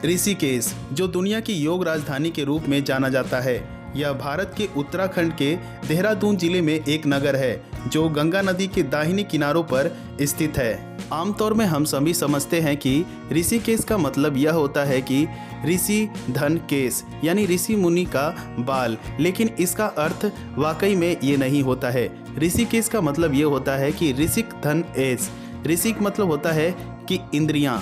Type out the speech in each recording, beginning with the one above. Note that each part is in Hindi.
ऋषिकेश, जो दुनिया की योग राजधानी के रूप में जाना जाता है, यह भारत के उत्तराखंड के देहरादून जिले में एक नगर है जो गंगा नदी के दाहिने किनारों पर स्थित है। आमतौर में हम सभी समझते हैं कि ऋषिकेश का मतलब यह होता है कि ऋषि धन केश यानी ऋषि मुनि का बाल, लेकिन इसका अर्थ वाकई में ये नहीं होता है। ऋषिकेश का मतलब ये होता है कि ऋषिक धन एस। ऋषिक मतलब होता है कि इंद्रियां,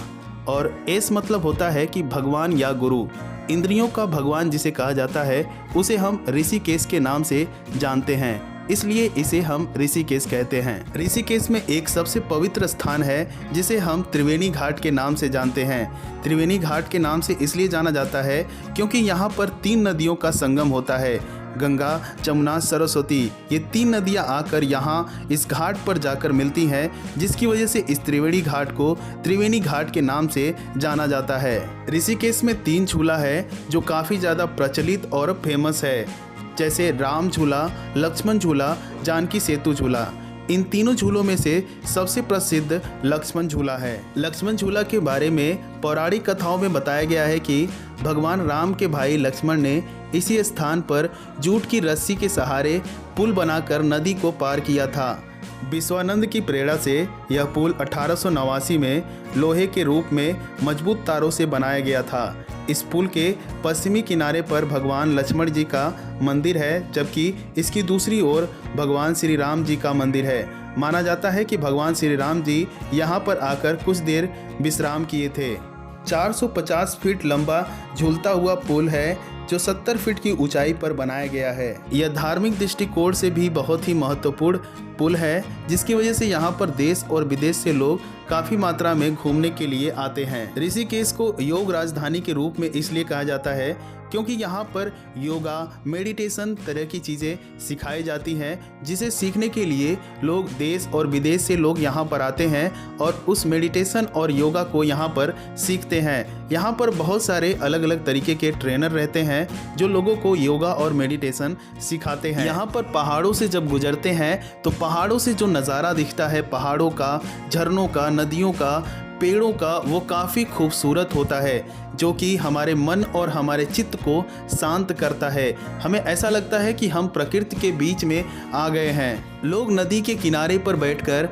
और एस मतलब होता है कि भगवान या गुरु। इंद्रियों का भगवान जिसे कहा जाता है उसे हम ऋषिकेश के नाम से जानते हैं, इसलिए इसे हम ऋषिकेश कहते हैं। ऋषिकेश में एक सबसे पवित्र स्थान है जिसे हम त्रिवेणी घाट के नाम से जानते हैं। त्रिवेणी घाट के नाम से इसलिए जाना जाता है क्योंकि यहाँ पर 3 नदियों का संगम होता है, गंगा, जमुना, सरस्वती। ये 3 नदियाँ आकर यहाँ इस घाट पर जाकर मिलती हैं, जिसकी वजह से इस त्रिवेणी घाट को त्रिवेणी घाट के नाम से जाना जाता है। ऋषिकेश में 3 झूला है जो काफ़ी ज़्यादा प्रचलित और फेमस है, जैसे राम झूला, लक्ष्मण झूला, जानकी सेतु झूला। इन तीनों झूलों में से सबसे प्रसिद्ध लक्ष्मण झूला है। लक्ष्मण झूला के बारे में पौराणिक कथाओं में बताया गया है कि भगवान राम के भाई लक्ष्मण ने इसी स्थान पर जूट की रस्सी के सहारे पुल बनाकर नदी को पार किया था। विश्वानंद की प्रेरणा से यह पुल 1889 में लोहे के रूप में मजबूत तारों से बनाया गया था। इस पुल के पश्चिमी किनारे पर भगवान लक्ष्मण जी का मंदिर है, जबकि इसकी दूसरी ओर भगवान श्री राम जी का मंदिर है। माना जाता है कि भगवान श्री राम जी यहाँ पर आकर कुछ देर विश्राम किए थे। 450 फीट लंबा झूलता हुआ पुल है जो 70 फीट की ऊंचाई पर बनाया गया है। यह धार्मिक दृष्टिकोण से भी बहुत ही महत्वपूर्ण पुल है, जिसकी वजह से यहाँ पर देश और विदेश से लोग काफ़ी मात्रा में घूमने के लिए आते हैं। ऋषिकेश को योग राजधानी के रूप में इसलिए कहा जाता है क्योंकि यहाँ पर योगा, मेडिटेशन तरह की चीज़ें सिखाई जाती हैं, जिसे सीखने के लिए लोग देश और विदेश से लोग यहाँ पर आते हैं और उस मेडिटेशन और योगा को यहाँ पर सीखते हैं। यहाँ पर बहुत सारे अलग अलग तरीके के ट्रेनर रहते हैं जो लोगों को योगा और मेडिटेशन सिखाते हैं। यहाँ पर पहाड़ों से जब गुजरते हैं तो पहाड़ों से जो नज़ारा दिखता है, पहाड़ों का, झरनों का, नदियों का, पेड़ों का, वो काफ़ी खूबसूरत होता है, जो कि हमारे मन और हमारे चित्त को शांत करता है। हमें ऐसा लगता है कि हम प्रकृति के बीच में आ गए हैं। लोग नदी के किनारे पर बैठकर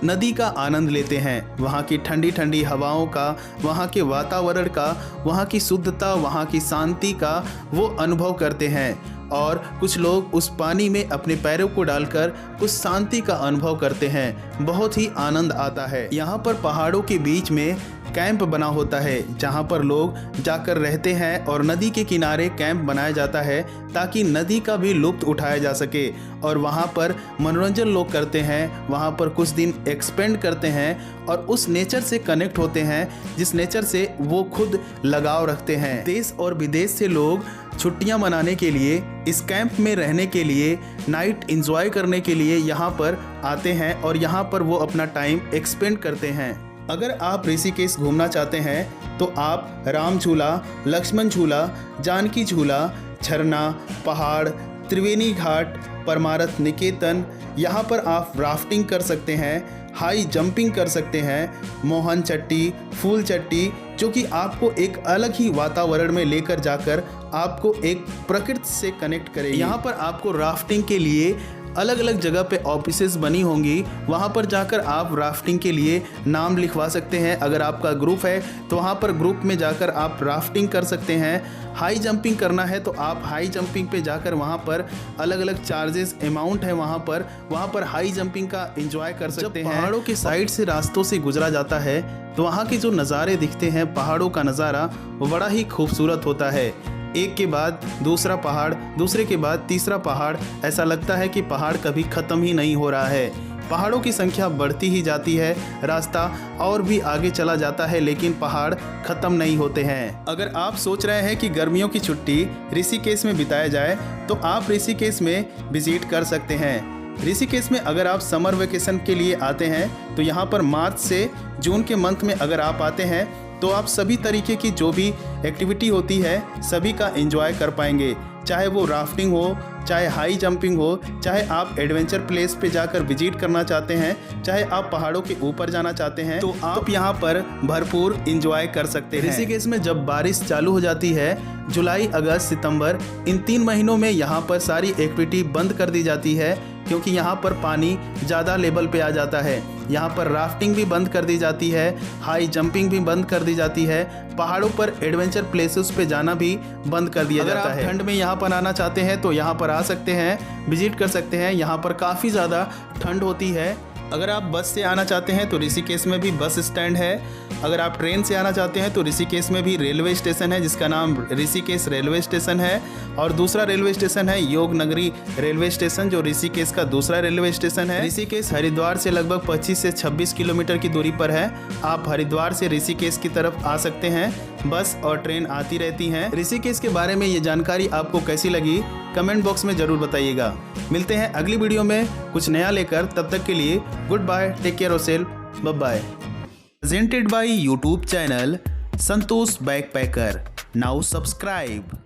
नदी का आनंद लेते हैं, वहाँ की ठंडी ठंडी हवाओं का, वहाँ के वातावरण का, वहाँ की शुद्धता, वहाँ की शांति का वो अनुभव करते हैं। और कुछ लोग उस पानी में अपने पैरों को डालकर कुछ शांति का अनुभव करते हैं। बहुत ही आनंद आता है। यहाँ पर पहाड़ों के बीच में कैंप बना होता है जहाँ पर लोग जाकर रहते हैं, और नदी के किनारे कैंप बनाया जाता है ताकि नदी का भी लुत्फ उठाया जा सके, और वहाँ पर मनोरंजन लोग करते हैं। वहाँ पर कुछ दिन एक्सपेंड करते हैं और उस नेचर से कनेक्ट होते हैं जिस नेचर से वो खुद लगाव रखते हैं। देश और विदेश से लोग छुट्टियां मनाने के लिए, इस कैंप में रहने के लिए, नाइट एंजॉय करने के लिए यहाँ पर आते हैं और यहाँ पर वो अपना टाइम एक्सपेंड करते हैं। अगर आप ऋषिकेश घूमना चाहते हैं तो आप राम झूला, लक्ष्मण झूला, जानकी झूला, झरना, पहाड़, त्रिवेणी घाट, परमार्थ निकेतन, यहाँ पर आप राफ्टिंग कर सकते हैं, हाई जंपिंग कर सकते हैं, मोहन चट्टी, फूल चट्टी, जो कि आपको एक अलग ही वातावरण में लेकर जाकर आपको एक प्रकृति से कनेक्ट करेगी। यहाँ पर आपको राफ्टिंग के लिए अलग अलग जगह पे ऑफिसेज बनी होंगी, वहाँ पर जाकर आप राफ्टिंग के लिए नाम लिखवा सकते हैं। अगर आपका ग्रुप है तो वहाँ पर ग्रुप में जाकर आप राफ्टिंग कर सकते हैं। हाई जंपिंग करना है तो आप हाई जंपिंग पे जाकर वहाँ पर अलग अलग चार्जेस अमाउंट है, वहाँ पर हाई जंपिंग का एंजॉय कर सकते हैं। पहाड़ों के साइड से रास्तों से गुजरा जाता है तो वहाँ के जो नज़ारे दिखते हैं, पहाड़ों का नज़ारा, वो बड़ा ही खूबसूरत होता है। एक के बाद दूसरा पहाड़, दूसरे के बाद तीसरा पहाड़, ऐसा लगता है कि पहाड़ कभी ख़त्म ही नहीं हो रहा है। पहाड़ों की संख्या बढ़ती ही जाती है, रास्ता और भी आगे चला जाता है, लेकिन पहाड़ ख़त्म नहीं होते हैं। अगर आप सोच रहे हैं कि गर्मियों की छुट्टी ऋषिकेश में बिताया जाए तो आप ऋषिकेश में विजिट कर सकते हैं। ऋषिकेश में अगर आप समर वेकेशन के लिए आते हैं तो यहाँ पर मार्च से जून के मंथ में अगर आप आते हैं तो आप सभी तरीके की जो भी एक्टिविटी होती है सभी का एंजॉय कर पाएंगे, चाहे वो राफ्टिंग हो, चाहे हाई जंपिंग हो, चाहे आप एडवेंचर प्लेस पे जाकर विजिट करना चाहते हैं, चाहे आप पहाड़ों के ऊपर जाना चाहते हैं, तो आप यहाँ पर भरपूर इंजॉय कर सकते हैं। ऋषिकेश में जब बारिश चालू हो जाती है, जुलाई, अगस्त, सितंबर, इन 3 महीनों में यहाँ पर सारी एक्टिविटी बंद कर दी जाती है, क्योंकि यहाँ पर पानी ज़्यादा लेवल पे आ जाता है। यहाँ पर राफ्टिंग भी बंद कर दी जाती है, हाई जंपिंग भी बंद कर दी जाती है, पहाड़ों पर एडवेंचर प्लेसेस पे जाना भी बंद कर दिया जाता है। ठंड में यहाँ पर आना चाहते हैं तो यहाँ पर आ सकते हैं, विजिट कर सकते हैं। यहाँ पर काफ़ी ज़्यादा ठंड होती है। अगर आप बस से आना चाहते हैं तो ऋषिकेश में भी बस स्टैंड है। अगर आप ट्रेन से आना चाहते हैं तो ऋषिकेश में भी रेलवे स्टेशन है, जिसका नाम ऋषिकेश रेलवे स्टेशन है। और दूसरा रेलवे स्टेशन है योग नगरी रेलवे स्टेशन, जो ऋषिकेश का दूसरा रेलवे स्टेशन है। ऋषिकेश हरिद्वार से लगभग 25 से 26 किलोमीटर की दूरी पर है। आप हरिद्वार से ऋषिकेश की तरफ आ सकते हैं, बस और ट्रेन आती रहती हैं। ऋषिकेश के बारे में ये जानकारी आपको कैसी लगी, कमेंट बॉक्स में ज़रूर बताइएगा। मिलते हैं अगली वीडियो में कुछ नया लेकर, तब तक के लिए good bye, take care of self, bye bye. Presented by YouTube channel Santosh backpacker. Now subscribe.